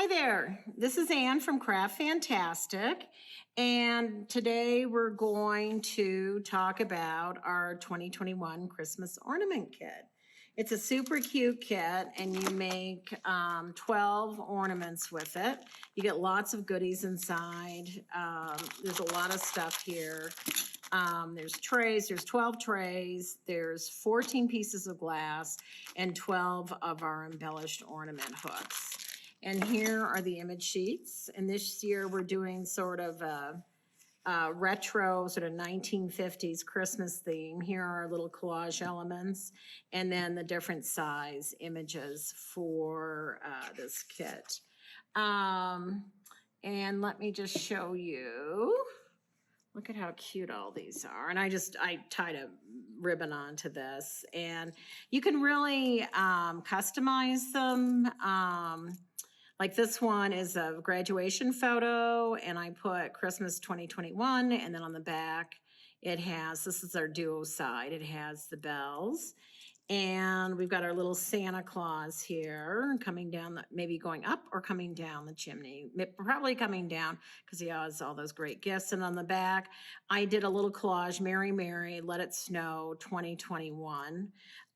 Hi there, this is Ann from Craft Fantastic, and today we're going to talk about our 2021 Christmas Ornament Kit. It's a super cute kit, and you make 12 ornaments with it. You get lots of goodies inside. There's a lot of stuff here. There's trays, there's 12 trays, there's 14 pieces of glass, and 12 of our embellished ornament hooks. And here are the image sheets. And this year we're doing sort of a retro, sort of 1950s Christmas theme. Here are little collage elements, and then the different size images for this kit. And let me just show you. Look at how cute all these are. And I tied a ribbon onto this. And you can really customize them. Like this one is a graduation photo, and I put Christmas 2021, and then on the back it has, this is our duo side, it has the bells. And we've got our little Santa Claus here coming down, maybe going up or coming down the chimney. Probably coming down because he has all those great gifts. And on the back, I did a little collage, Merry, Merry, Let It Snow 2021.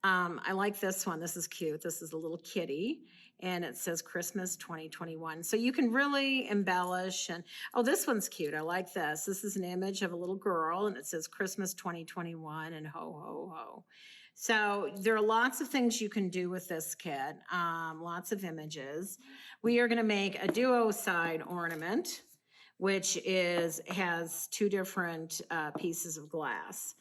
I like this one. This is cute. This is a little kitty, and it says Christmas 2021. So you can really embellish. And oh, this one's cute. I like this. This is an image of a little girl, and it says Christmas 2021 and ho, ho, ho. So there are lots of things you can do with this kit, lots of images. We are going to make a duo side ornament, which has two different pieces of glass.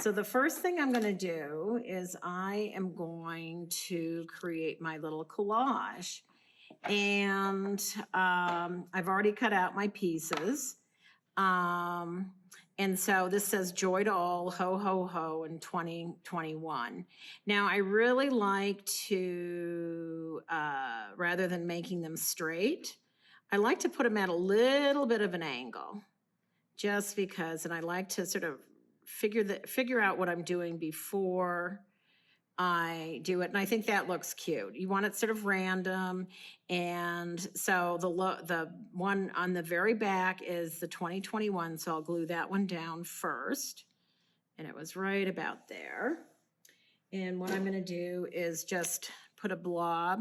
So the first thing I'm going to do is I am going to create my little collage. And I've already cut out my pieces. And so this says joy to all, ho, ho, ho, in 2021. Now, I really like to, rather than making them straight, I like to put them at a little bit of an angle, just because, and I like to sort of figure out what I'm doing before I do it. And I think that looks cute. You want it sort of random. And so the one on the very back is the 2021. So I'll glue that one down first. And it was right about there. And what I'm going to do is just put a blob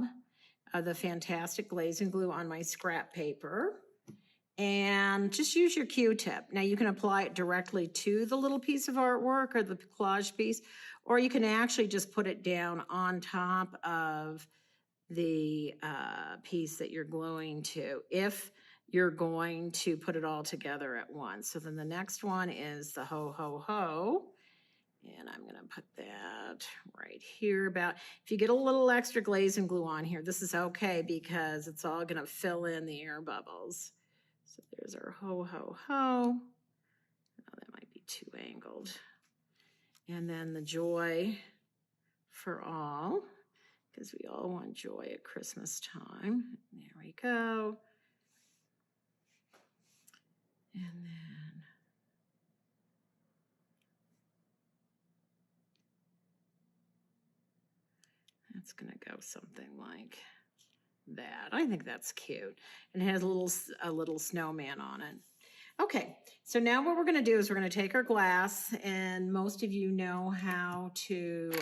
of the Fantastic glazing glue on my scrap paper. And just use your Q-tip. Now you can apply it directly to the little piece of artwork or the collage piece, or you can actually just put it down on top of the piece that you're gluing to, if you're going to put it all together at once. So then the next one is the ho, ho, ho. And I'm gonna put that right here about, if you get a little extra glaze and glue on here, this is okay because it's all gonna fill in the air bubbles. So there's our ho, ho, ho. Oh, that might be too angled. And then the joy for all, because we all want joy at Christmas time. There we go. And then that's gonna go something like that. I think that's cute. And it has a little snowman on it. Okay, so now what we're going to do is we're going to take our glass, and most of you know how to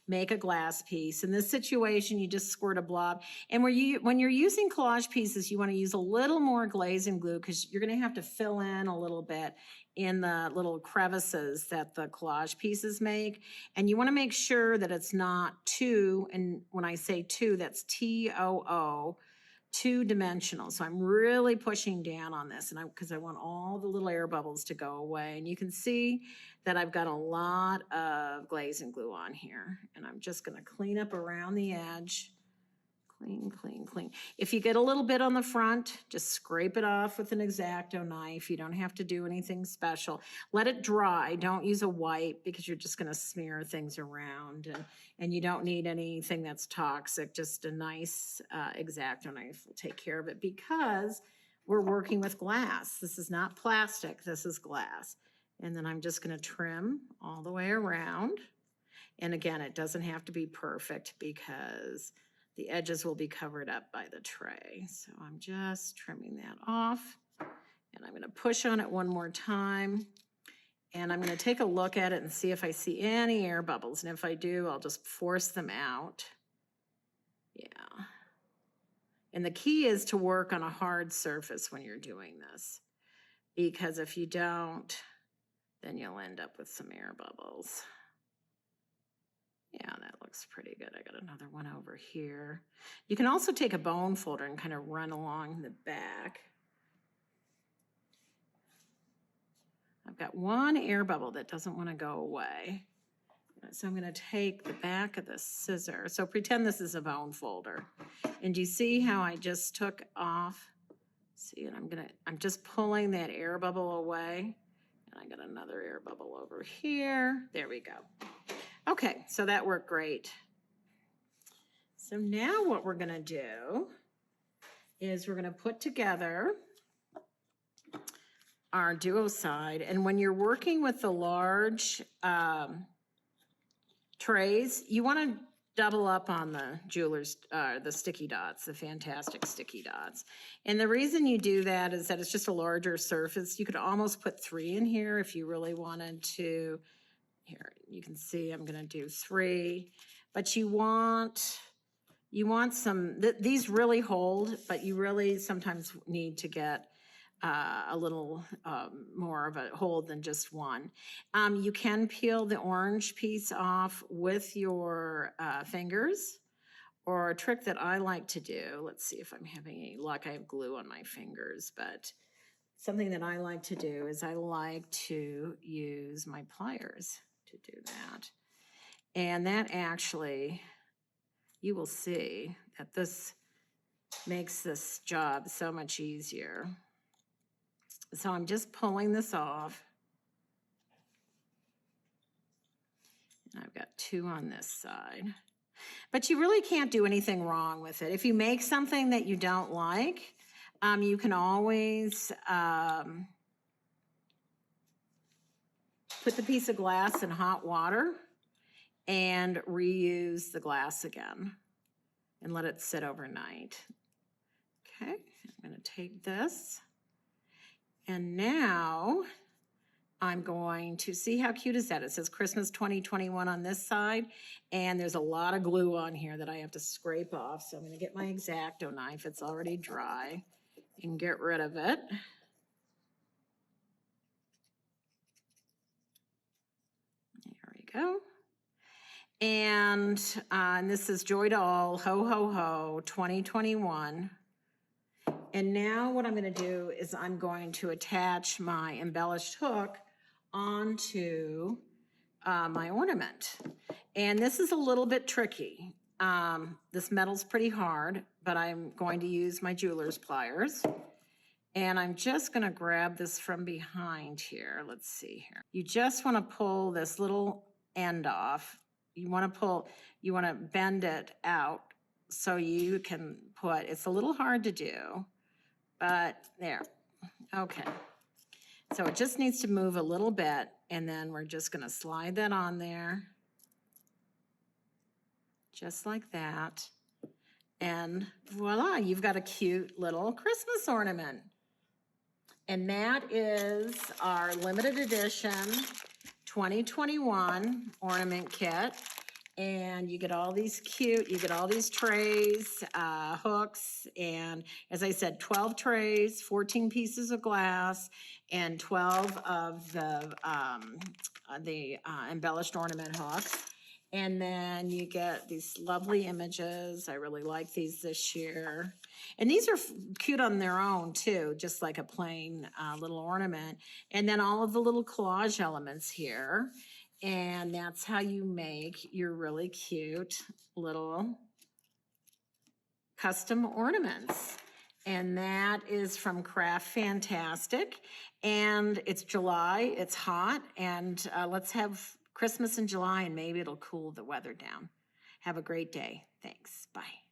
make a glass piece. In this situation, you just squirt a blob. And when you're using collage pieces, you want to use a little more glaze and glue because you're going to have to fill in a little bit in the little crevices that the collage pieces make. And you want to make sure that it's not two, and when I say two, that's T-O-O, two-dimensional. So I'm really pushing down on this, and because I want all the little air bubbles to go away. And you can see that I've got a lot of glaze and glue on here, and I'm just going to clean up around the edge. Clean, clean, clean. If you get a little bit on the front, just scrape it off with an X-Acto knife. You don't have to do anything special. Let it dry. Don't use a wipe because you're just going to smear things around. And you don't need anything that's toxic. Just a nice X-Acto knife will take care of it because we're working with glass. This is not plastic. This is glass. And then I'm just going to trim all the way around. And again, it doesn't have to be perfect because the edges will be covered up by the tray. So I'm just trimming that off, and I'm gonna push on it one more time. And I'm gonna take a look at it and see if I see any air bubbles. And if I do, I'll just force them out. Yeah. And the key is to work on a hard surface when you're doing this, because if you don't, then you'll end up with some air bubbles. Yeah, that looks pretty good. I got another one over here. You can also take a bone folder and kind of run along the back. I've got one air bubble that doesn't want to go away. So I'm going to take the back of the scissor. So pretend this is a bone folder. And do you see how I just took off? See, and I'm just pulling that air bubble away. And I got another air bubble over here. There we go. Okay, so that worked great. So now what we're going to do is we're going to put together our duo side. And when you're working with the large trays, you want to double up on the jeweler's, the sticky dots, the fantastic sticky dots. And the reason you do that is that it's just a larger surface. You could almost put 3 in here if you really wanted to. Here, you can see I'm going to do 3, but you want some, these really hold, but you really sometimes need to get a little more of a hold than just one. You can peel the orange piece off with your fingers, or a trick that I like to do. Let's see if I'm having any luck. I have glue on my fingers, but something that I like to do is I like to use my pliers to do that. And that actually, you will see that this makes this job so much easier. So I'm just pulling this off. And I've got 2 on this side. But you really can't do anything wrong with it. If you make something that you don't like, you can always put the piece of glass in hot water and reuse the glass again and let it sit overnight. Okay, I'm going to take this. And now I'm going to see how cute is that. It says Christmas 2021 on this side, and there's a lot of glue on here that I have to scrape off. So I'm going to get my X-Acto knife. It's already dry, and get rid of it. There we go. And this is Joy to All, Ho Ho Ho 2021. And now what I'm going to do is I'm going to attach my embellished hook onto my ornament. And this is a little bit tricky. This metal's pretty hard, but I'm going to use my jeweler's pliers. And I'm just going to grab this from behind here. Let's see here. You just want to pull this little end off. You want to bend it out so you can put, it's a little hard to do, but there. Okay. So it just needs to move a little bit, and then we're just going to slide that on there. Just like that. And voila, you've got a cute little Christmas ornament. And that is our limited edition 2021 ornament kit. And you get all these trays, hooks, and as I said, 12 trays, 14 pieces of glass, and 12 of the embellished ornament hooks. And then you get these lovely images. I really like these this year. And these are cute on their own too, just like a plain little ornament. And then all of the little collage elements here. And that's how you make your really cute little custom ornaments. And that is from Craft Fantastic. And it's July, it's hot, and let's have Christmas in July, and maybe it'll cool the weather down. Have a great day. Thanks. Bye.